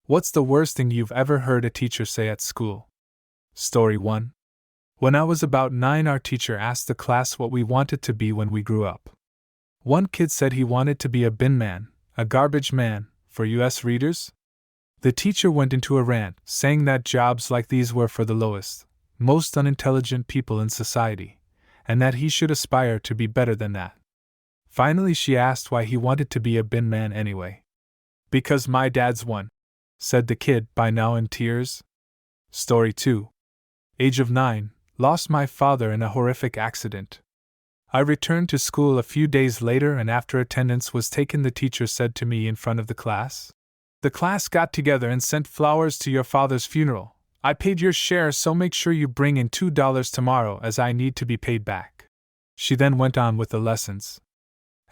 What's the worst thing you've ever heard a teacher say at school? Story 1. When I was about 9, our teacher asked the class what we wanted to be when we grew up. One kid said he wanted to be a bin man, a garbage man, for US readers. The teacher went into a rant, saying that jobs like these were for the lowest, most unintelligent people in society, and that he should aspire to be better than that. Finally, she asked why he wanted to be a bin man anyway. Because my dad's one, said the kid, by now in tears. Story 2. Age of 9, lost my father in a horrific accident. I returned to school a few days later, and after attendance was taken, the teacher said to me in front of the class, "The class got together and sent flowers to your father's funeral. I paid your share, so make sure you bring in $2 tomorrow, as I need to be paid back." She then went on with the lessons.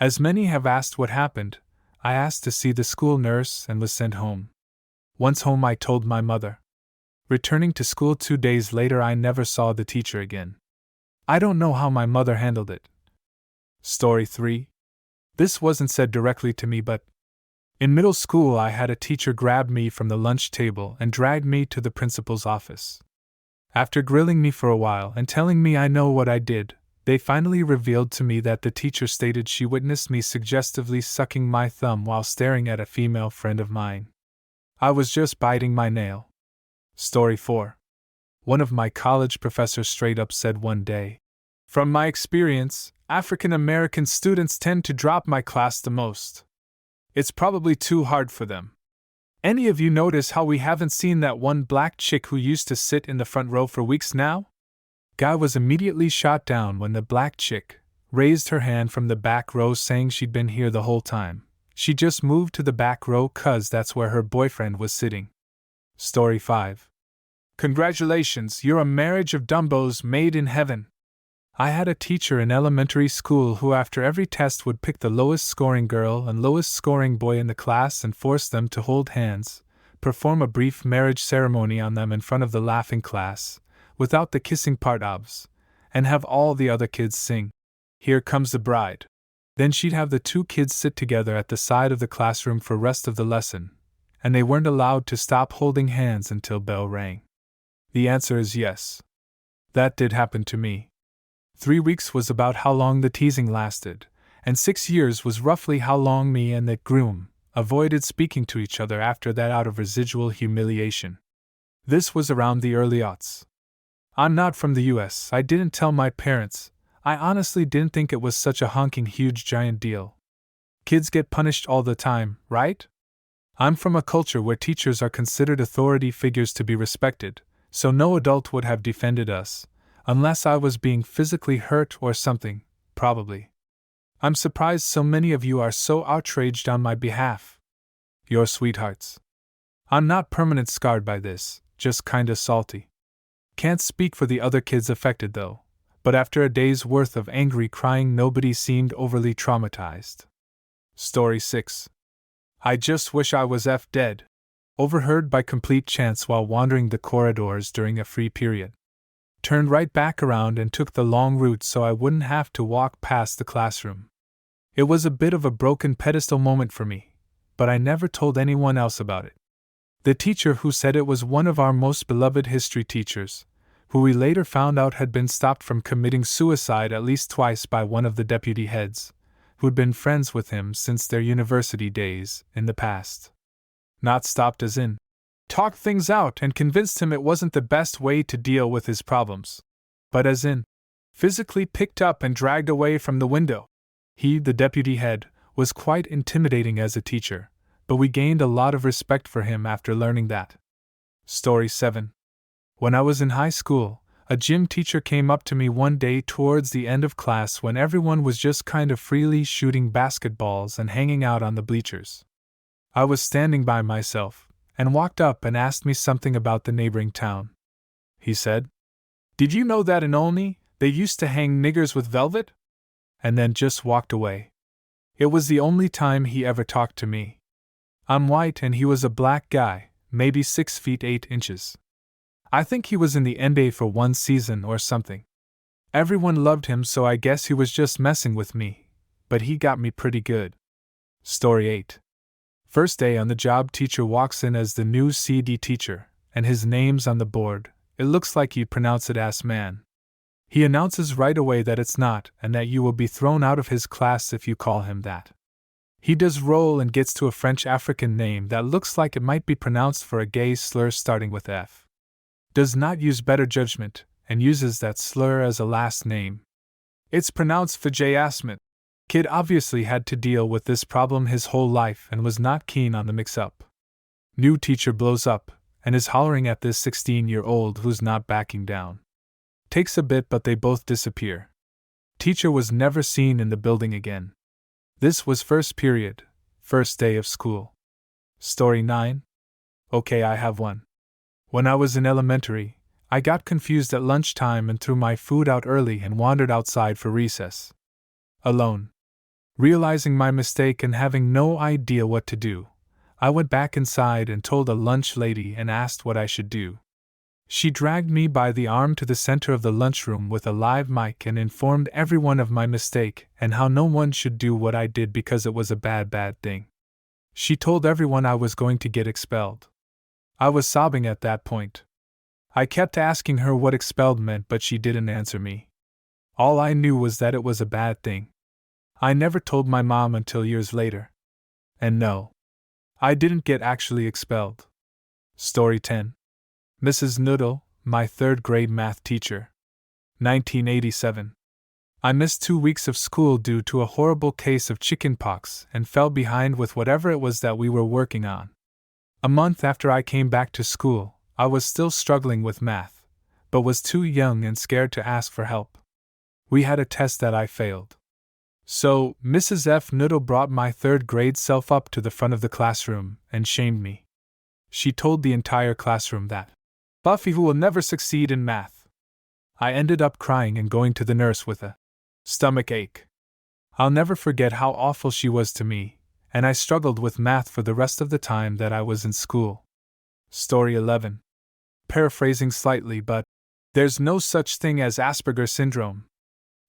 As many have asked what happened, I asked to see the school nurse and was sent home. Once home, I told my mother. Returning to school 2 days later, I never saw the teacher again. I don't know how my mother handled it. Story 3. This wasn't said directly to me, but in middle school I had a teacher grab me from the lunch table and dragged me to the principal's office. After grilling me for a while and telling me I know what I did, they finally revealed to me that the teacher stated she witnessed me suggestively sucking my thumb while staring at a female friend of mine. I was just biting my nail. Story 4. One of my college professors straight up said one day, "From my experience, African American students tend to drop my class the most. It's probably too hard for them. Any of you notice how we haven't seen that one black chick who used to sit in the front row for weeks now?" Guy was immediately shot down when the black chick raised her hand from the back row, saying she'd been here the whole time. She just moved to the back row 'cause that's where her boyfriend was sitting. Story 5. Congratulations, you're a marriage of Dumbos made in heaven. I had a teacher in elementary school who after every test would pick the lowest scoring girl and lowest scoring boy in the class and force them to hold hands, perform a brief marriage ceremony on them in front of the laughing class, without the kissing part obs, and have all the other kids sing, "Here Comes the Bride." Then she'd have the 2 kids sit together at the side of the classroom for rest of the lesson, and they weren't allowed to stop holding hands until bell rang. The answer is yes. That did happen to me. 3 weeks was about how long the teasing lasted, and 6 years was roughly how long me and the groom avoided speaking to each other after that out of residual humiliation. This was around the early aughts. I'm not from the US, I didn't tell my parents, I honestly didn't think it was such a honking huge giant deal. Kids get punished all the time, right? I'm from a culture where teachers are considered authority figures to be respected, so no adult would have defended us, unless I was being physically hurt or something, probably. I'm surprised so many of you are so outraged on my behalf. You're sweethearts. I'm not permanent scarred by this, just kinda salty. Can't speak for the other kids affected though, but after a day's worth of angry crying nobody seemed overly traumatized. Story 6. I just wish I was dead. Overheard by complete chance while wandering the corridors during a free period. Turned right back around and took the long route so I wouldn't have to walk past the classroom. It was a bit of a broken pedestal moment for me, but I never told anyone else about it. The teacher who said it was one of our most beloved history teachers, who we later found out had been stopped from committing suicide at least twice by one of the deputy heads, who'd been friends with him since their university days in the past. Not stopped as in, talked things out and convinced him it wasn't the best way to deal with his problems, but as in, physically picked up and dragged away from the window. He, the deputy head, was quite intimidating as a teacher, but we gained a lot of respect for him after learning that. Story 7. When I was in high school, a gym teacher came up to me one day towards the end of class when everyone was just kind of freely shooting basketballs and hanging out on the bleachers. I was standing by myself, and walked up and asked me something about the neighboring town. He said, "Did you know that in Olney, they used to hang niggers with velvet?" And then just walked away. It was the only time he ever talked to me. I'm white and he was a black guy, maybe 6 feet 8 inches. I think he was in the NBA for 1 season or something. Everyone loved him, so I guess he was just messing with me, but he got me pretty good. Story 8. First day on the job, teacher walks in as the new CD teacher, and his name's on the board. It looks like he'd pronounce it ass man. He announces right away that it's not, and that you will be thrown out of his class if you call him that. He does roll and gets to a French African name that looks like it might be pronounced for a gay slur starting with F. Does not use better judgment, and uses that slur as a last name. It's pronounced Vijay Asmat. Kid obviously had to deal with this problem his whole life and was not keen on the mix-up. New teacher blows up, and is hollering at this 16-year-old who's not backing down. Takes a bit, but they both disappear. Teacher was never seen in the building again. This was first period, first day of school. Story 9. Okay, I have one. When I was in elementary, I got confused at lunchtime and threw my food out early and wandered outside for recess. Alone. Realizing my mistake and having no idea what to do, I went back inside and told a lunch lady and asked what I should do. She dragged me by the arm to the center of the lunchroom with a live mic and informed everyone of my mistake and how no one should do what I did because it was a bad thing. She told everyone I was going to get expelled. I was sobbing at that point. I kept asking her what expelled meant, but she didn't answer me. All I knew was that it was a bad thing. I never told my mom until years later. And no, I didn't get actually expelled. Story 10. Mrs. Noodle, my third grade math teacher. 1987. I missed 2 weeks of school due to a horrible case of chickenpox and fell behind with whatever it was that we were working on. A month after I came back to school, I was still struggling with math, but was too young and scared to ask for help. We had a test that I failed. So, Mrs. F. Noodle brought my third grade self up to the front of the classroom and shamed me. She told the entire classroom that Buffy will never succeed in math. I ended up crying and going to the nurse with a stomach ache. I'll never forget how awful she was to me, and I struggled with math for the rest of the time that I was in school. Story 11. Paraphrasing slightly, but there's no such thing as Asperger's syndrome.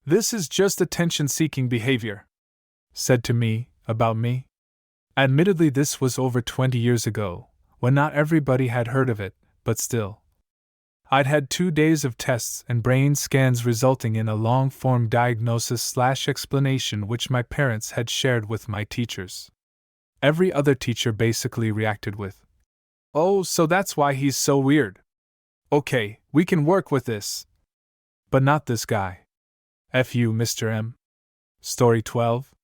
This is just attention-seeking behavior. Said to me, about me. Admittedly, this was over 20 years ago, when not everybody had heard of it, but still. I'd had 2 days of tests and brain scans resulting in a long-form diagnosis/explanation which my parents had shared with my teachers. Every other teacher basically reacted with, "Oh, so that's why he's so weird. Okay, we can work with this." But not this guy. F you, Mr. M. Story 12.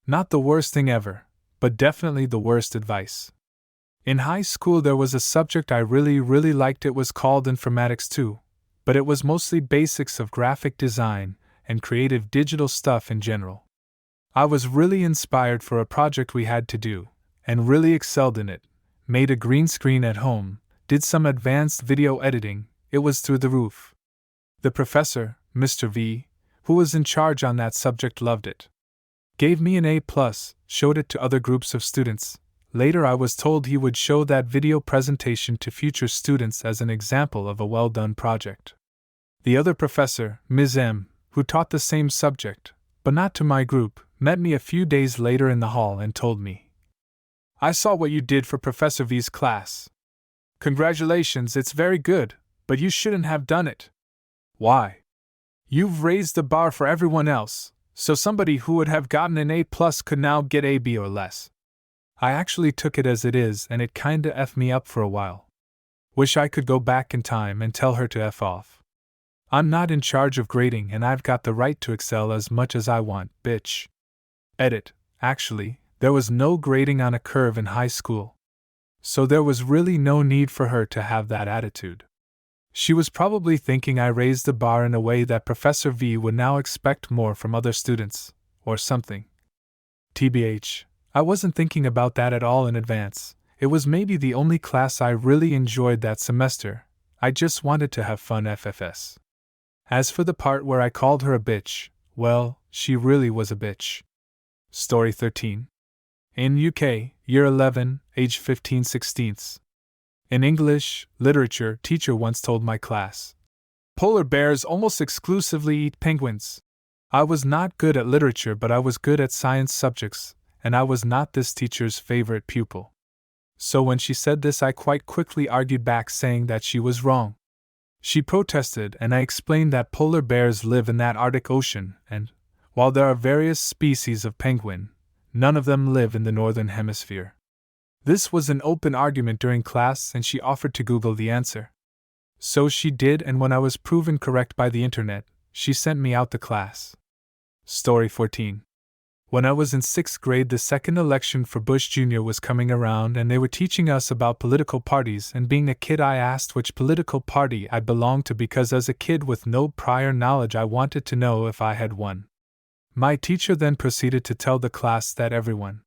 Not the worst thing ever, but definitely the worst advice. In high school there was a subject I really liked. It was called Informatics 2, but it was mostly basics of graphic design and creative digital stuff in general. I was really inspired for a project we had to do, and really excelled in it, made a green screen at home, did some advanced video editing. It was through the roof. The professor, Mr. V, who was in charge on that subject, loved it. Gave me an A+, showed it to other groups of students. Later I was told he would show that video presentation to future students as an example of a well-done project. The other professor, Ms. M, who taught the same subject, but not to my group, met me a few days later in the hall and told me, "I saw what you did for Professor V's class. Congratulations, it's very good, but you shouldn't have done it. Why? You've raised the bar for everyone else, so somebody who would have gotten an A+ could now get a B or less." I actually took it as it is, and it kinda F'd me up for a while. Wish I could go back in time and tell her to F off. I'm not in charge of grading and I've got the right to excel as much as I want, bitch. Edit. Actually, there was no grading on a curve in high school. So there was really no need for her to have that attitude. She was probably thinking I raised the bar in a way that Professor V would now expect more from other students, or something. TBH, I wasn't thinking about that at all in advance. It was maybe the only class I really enjoyed that semester. I just wanted to have fun FFS. As for the part where I called her a bitch, well, she really was a bitch. Story 13. In UK, Year 11, age 15/16. An English literature teacher once told my class, "Polar bears almost exclusively eat penguins." I was not good at literature, but I was good at science subjects, and I was not this teacher's favorite pupil. So when she said this, I quite quickly argued back, saying that she was wrong. She protested, and I explained that polar bears live in that Arctic Ocean, and, while there are various species of penguin, none of them live in the northern hemisphere. This was an open argument during class, and she offered to Google the answer. So she did, and when I was proven correct by the internet, she sent me out the class. Story 14. When I was in 6th grade, the second election for Bush Jr. was coming around, and they were teaching us about political parties, and being a kid I asked which political party I belonged to because as a kid with no prior knowledge I wanted to know if I had one. My teacher then proceeded to tell the class that everyone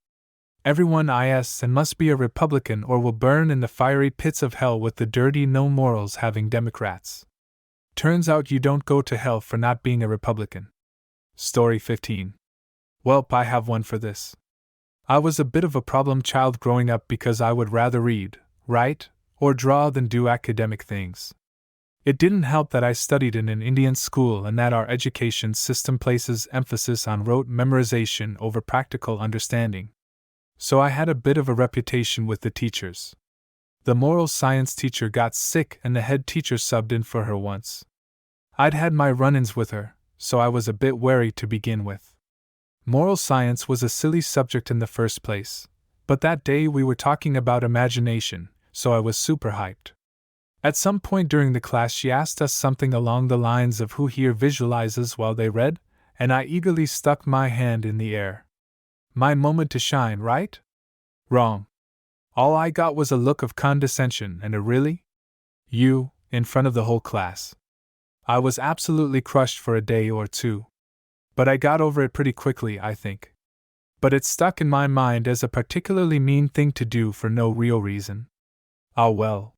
is and must be a Republican or will burn in the fiery pits of hell with the dirty no morals having Democrats. Turns out you don't go to hell for not being a Republican. Story 15. Welp, I have one for this. I was a bit of a problem child growing up because I would rather read, write, or draw than do academic things. It didn't help that I studied in an Indian school and that our education system places emphasis on rote memorization over practical understanding. So I had a bit of a reputation with the teachers. The moral science teacher got sick and the head teacher subbed in for her once. I'd had my run-ins with her, so I was a bit wary to begin with. Moral science was a silly subject in the first place, but that day we were talking about imagination, so I was super hyped. At some point during the class she asked us something along the lines of who here visualizes while they read, and I eagerly stuck my hand in the air. My moment to shine, right? Wrong. All I got was a look of condescension and a really? You, in front of the whole class. I was absolutely crushed for a day or two. But I got over it pretty quickly, I think. But it stuck in my mind as a particularly mean thing to do for no real reason. Ah well,